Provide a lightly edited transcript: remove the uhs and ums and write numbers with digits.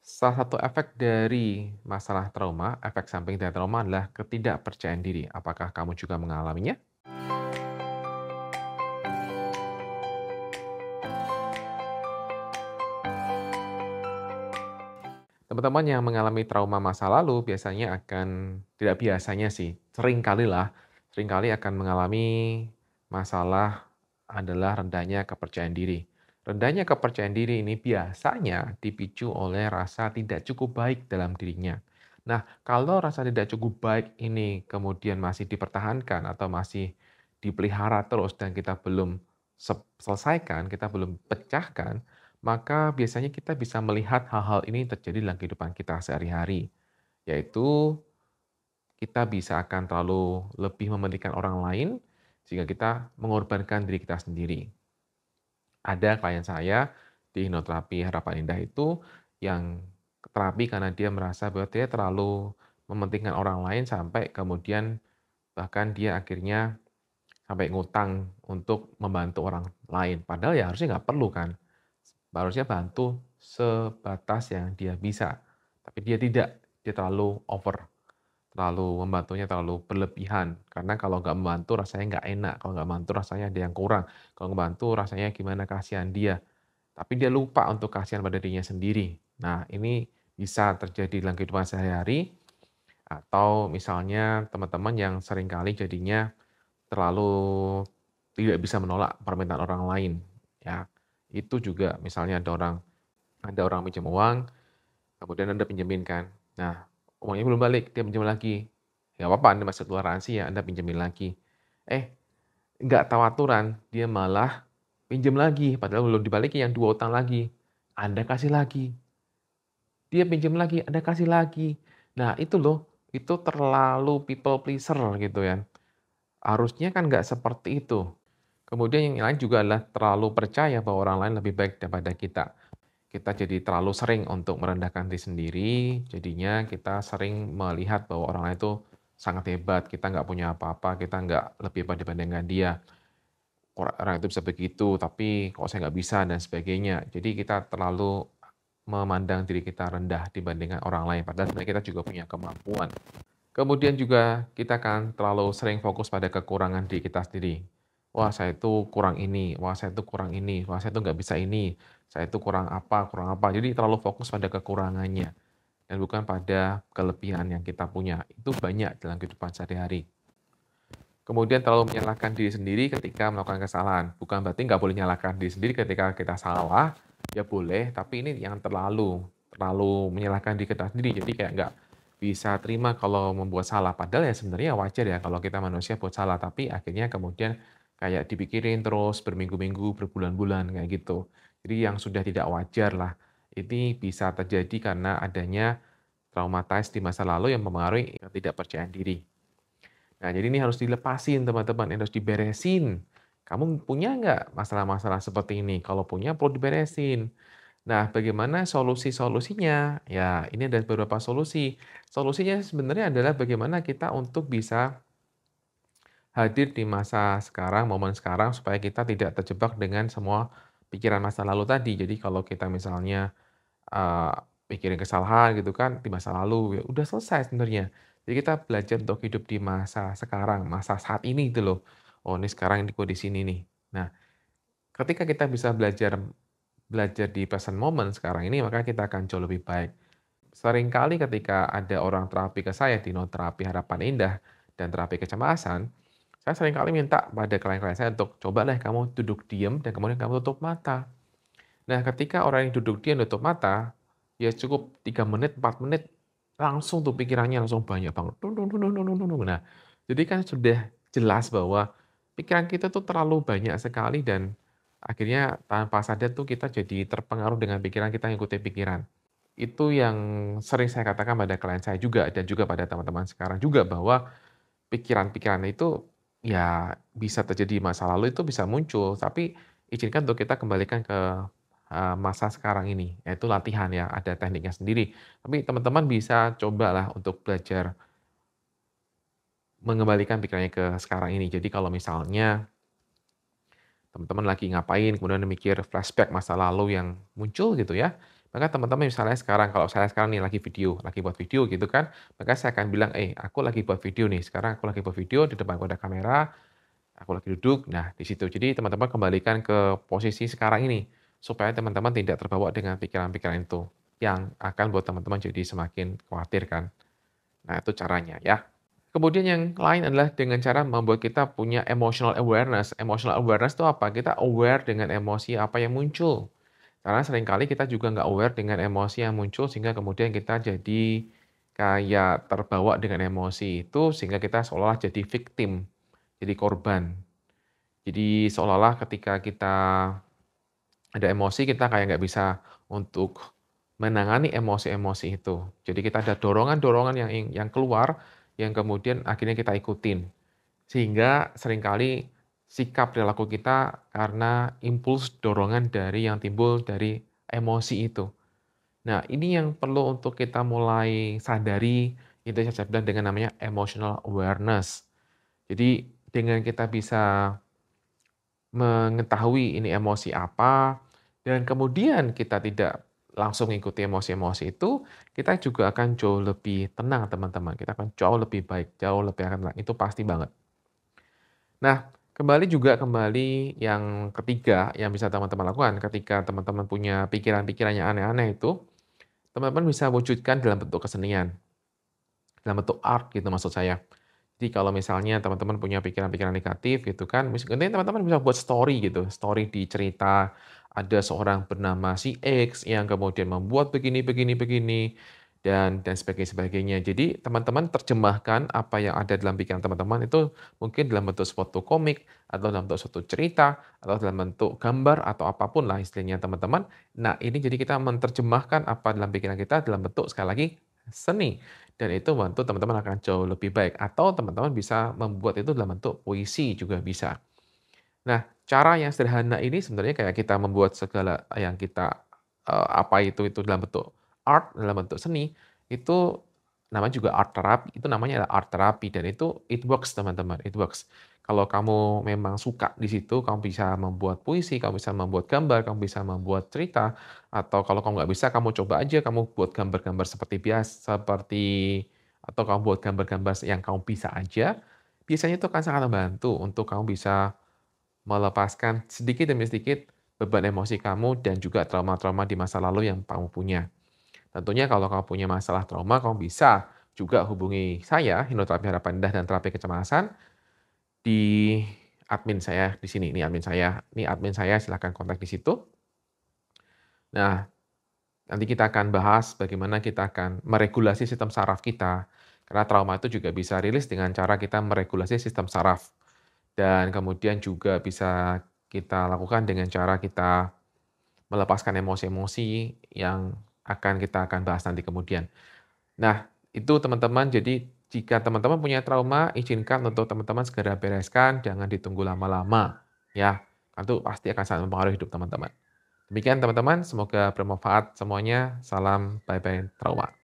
Salah satu efek dari masalah trauma, efek samping dari trauma adalah ketidakpercayaan diri. Apakah kamu juga mengalaminya? Teman-teman yang mengalami trauma masa lalu biasanya akan, tidak biasanya sih, seringkali akan mengalami masalah adalah rendahnya kepercayaan diri. Rendahnya kepercayaan diri ini biasanya dipicu oleh rasa tidak cukup baik dalam dirinya. Nah, kalau rasa tidak cukup baik ini kemudian masih dipertahankan atau masih dipelihara terus dan kita belum selesaikan, kita belum pecahkan, maka biasanya kita bisa melihat hal-hal ini terjadi dalam kehidupan kita sehari-hari, yaitu kita bisa akan terlalu lebih mementingkan orang lain, sehingga kita mengorbankan diri kita sendiri. Ada klien saya di Hipnoterapi Harapan Indah itu yang terapi karena dia merasa bahwa dia terlalu mementingkan orang lain sampai kemudian bahkan dia akhirnya sampai ngutang untuk membantu orang lain. Padahal ya harusnya nggak perlu kan. Harusnya bantu sebatas yang dia bisa, tapi dia tidak, dia terlalu over, terlalu membantunya terlalu berlebihan. Karena kalau nggak membantu rasanya nggak enak, kalau nggak membantu rasanya ada yang kurang, kalau membantu rasanya gimana, kasihan dia. Tapi dia lupa untuk kasihan pada dirinya sendiri. Nah, ini bisa terjadi dalam kehidupan sehari-hari, atau misalnya teman-teman yang seringkali jadinya terlalu tidak bisa menolak permintaan orang lain, ya. Itu juga misalnya ada orang minjem uang, kemudian Anda pinjemin kan. Nah, uangnya belum balik, dia pinjam lagi. Ya apa-apa, Anda masih toleransi ya, Anda pinjemin lagi. Eh, nggak tahu aturan, dia malah pinjam lagi, padahal belum dibalikin yang 2 utang lagi. Anda kasih lagi, dia pinjam lagi, Anda kasih lagi. Nah itu loh, itu terlalu people pleaser gitu ya. Harusnya kan nggak seperti itu. Kemudian yang lain juga adalah terlalu percaya bahwa orang lain lebih baik daripada kita. Kita jadi terlalu sering untuk merendahkan diri sendiri, jadinya kita sering melihat bahwa orang lain itu sangat hebat, kita nggak punya apa-apa, kita nggak lebih hebat dibandingkan dia. Orang itu bisa begitu, tapi kok saya nggak bisa dan sebagainya. Jadi kita terlalu memandang diri kita rendah dibandingkan orang lain, padahal sebenarnya kita juga punya kemampuan. Kemudian juga kita akan terlalu sering fokus pada kekurangan diri kita sendiri. Wah, saya itu kurang ini, wah saya itu kurang ini, wah saya itu nggak bisa ini, saya itu kurang apa, kurang apa. Jadi terlalu fokus pada kekurangannya dan bukan pada kelebihan yang kita punya. Itu banyak dalam kehidupan sehari-hari. Kemudian terlalu menyalahkan diri sendiri ketika melakukan kesalahan. Bukan berarti nggak boleh menyalahkan diri sendiri ketika kita salah, ya boleh, tapi ini yang terlalu menyalahkan diri kita sendiri. Jadi kayak nggak bisa terima kalau membuat salah. Padahal ya sebenarnya wajar ya kalau kita manusia buat salah, tapi akhirnya kemudian kayak dipikirin terus berminggu-minggu, berbulan-bulan kayak gitu. Jadi yang sudah tidak wajar lah. Ini bisa terjadi karena adanya traumatized di masa lalu yang mempengaruhi ketidakpercayaan diri. Nah, jadi ini harus dilepasin teman-teman, harus diberesin. Kamu punya nggak masalah-masalah seperti ini? Kalau punya perlu diberesin. Nah, bagaimana solusi-solusinya? Ya, ini ada beberapa solusi. Solusinya sebenarnya adalah bagaimana kita untuk bisa hadir di masa sekarang, momen sekarang, supaya kita tidak terjebak dengan semua pikiran masa lalu tadi. Jadi kalau kita misalnya Eee, mikirin kesalahan gitu kan di masa lalu, ya udah selesai sebenarnya. Jadi kita belajar untuk hidup di masa sekarang, masa saat ini gitu loh. Oh ini sekarang ini gue di sini nih. Nah, ketika kita bisa belajar belajar di present moment sekarang ini, maka kita akan jauh lebih baik. Seringkali ketika ada orang terapi ke saya di Terapi Harapan Indah dan terapi kecemasan, saya seringkali minta pada klien-klien saya untuk, "Coba deh kamu duduk diam dan kemudian kamu tutup mata." Nah, ketika orang yang duduk diam nutup mata, ya cukup 3 menit, 4 menit, langsung tuh pikirannya langsung banyak banget. Nah, jadi kan sudah jelas bahwa pikiran kita tuh terlalu banyak sekali dan akhirnya tanpa sadar tuh kita jadi terpengaruh dengan pikiran, kita ngikutin pikiran. Itu yang sering saya katakan pada klien saya juga dan juga pada teman-teman sekarang juga bahwa pikiran-pikiran itu ya bisa terjadi masa lalu itu bisa muncul, tapi izinkan untuk kita kembalikan ke masa sekarang ini, yaitu latihan ya, ada tekniknya sendiri. Tapi teman-teman bisa cobalah untuk belajar mengembalikan pikirannya ke sekarang ini. Jadi kalau misalnya teman-teman lagi ngapain, kemudian mikir flashback masa lalu yang muncul gitu ya, Maka teman-teman misalnya sekarang, kalau saya sekarang nih lagi buat video gitu kan, maka saya akan bilang, aku lagi buat video nih, sekarang aku lagi buat video, di depan aku ada kamera, aku lagi duduk." Nah, di situ. Jadi teman-teman kembalikan ke posisi sekarang ini, supaya teman-teman tidak terbawa dengan pikiran-pikiran itu, yang akan buat teman-teman jadi semakin khawatir kan. Nah, itu caranya ya. Kemudian yang lain adalah dengan cara membuat kita punya emotional awareness. Emotional awareness itu apa? Kita aware dengan emosi apa yang muncul. Karena seringkali kita juga nggak aware dengan emosi yang muncul sehingga kemudian kita jadi kayak terbawa dengan emosi itu sehingga kita seolah-olah jadi victim, jadi korban. Jadi seolah-olah ketika kita ada emosi kita kayak nggak bisa untuk menangani emosi-emosi itu. Jadi kita ada dorongan-dorongan yang keluar yang kemudian akhirnya kita ikutin. Sehingga seringkali sikap perilaku kita karena impuls dorongan dari yang timbul dari emosi itu. Nah, ini yang perlu untuk kita mulai sadari, itu yang saya bilang dengan namanya emotional awareness. Jadi dengan kita bisa mengetahui ini emosi apa, dan kemudian kita tidak langsung mengikuti emosi-emosi itu, kita juga akan jauh lebih tenang teman-teman, kita akan jauh lebih baik, jauh lebih akan tenang, itu pasti banget. Nah, kembali yang ketiga yang bisa teman-teman lakukan ketika teman-teman punya pikiran-pikiran yang aneh-aneh itu, teman-teman bisa wujudkan dalam bentuk kesenian, dalam bentuk art gitu maksud saya. Jadi kalau misalnya teman-teman punya pikiran-pikiran negatif gitu kan, nanti teman-teman bisa buat story gitu, story di cerita, ada seorang bernama si X yang kemudian membuat begini begini begini, dan sebagainya. Jadi teman-teman terjemahkan apa yang ada dalam pikiran teman-teman itu mungkin dalam bentuk suatu komik, atau dalam bentuk suatu cerita, atau dalam bentuk gambar, atau apapun lah istilahnya teman-teman. Nah ini jadi kita menerjemahkan apa dalam pikiran kita dalam bentuk sekali lagi seni. Dan itu membantu teman-teman akan jauh lebih baik. Atau teman-teman bisa membuat itu dalam bentuk puisi juga bisa. Nah, cara yang sederhana ini sebenarnya kayak kita membuat segala yang kita, apa itu dalam bentuk art, dalam bentuk seni, itu namanya juga art therapy, itu namanya adalah art therapy dan itu it works teman-teman, it works. Kalau kamu memang suka di situ, kamu bisa membuat puisi, kamu bisa membuat gambar, kamu bisa membuat cerita, atau kalau kamu nggak bisa, kamu coba aja kamu buat gambar-gambar atau kamu buat gambar-gambar yang kamu bisa aja, biasanya itu akan sangat membantu untuk kamu bisa melepaskan sedikit demi sedikit beban emosi kamu dan juga trauma-trauma di masa lalu yang kamu punya. Tentunya kalau kamu punya masalah trauma, kamu bisa juga hubungi saya, Hipnoterapi Harapan Indah dan Terapi Kecemasan, di admin saya di sini, ini admin saya silahkan kontak di situ. Nah, nanti kita akan bahas bagaimana kita akan meregulasi sistem saraf kita, karena trauma itu juga bisa rilis dengan cara kita meregulasi sistem saraf. Dan kemudian juga bisa kita lakukan dengan cara kita melepaskan emosi-emosi yang kita akan bahas nanti kemudian. Nah, itu teman-teman, jadi jika teman-teman punya trauma, izinkan untuk teman-teman segera bereskan, jangan ditunggu lama-lama, ya. Itu pasti akan sangat mempengaruhi hidup teman-teman. Demikian teman-teman, semoga bermanfaat semuanya. Salam bye-bye trauma.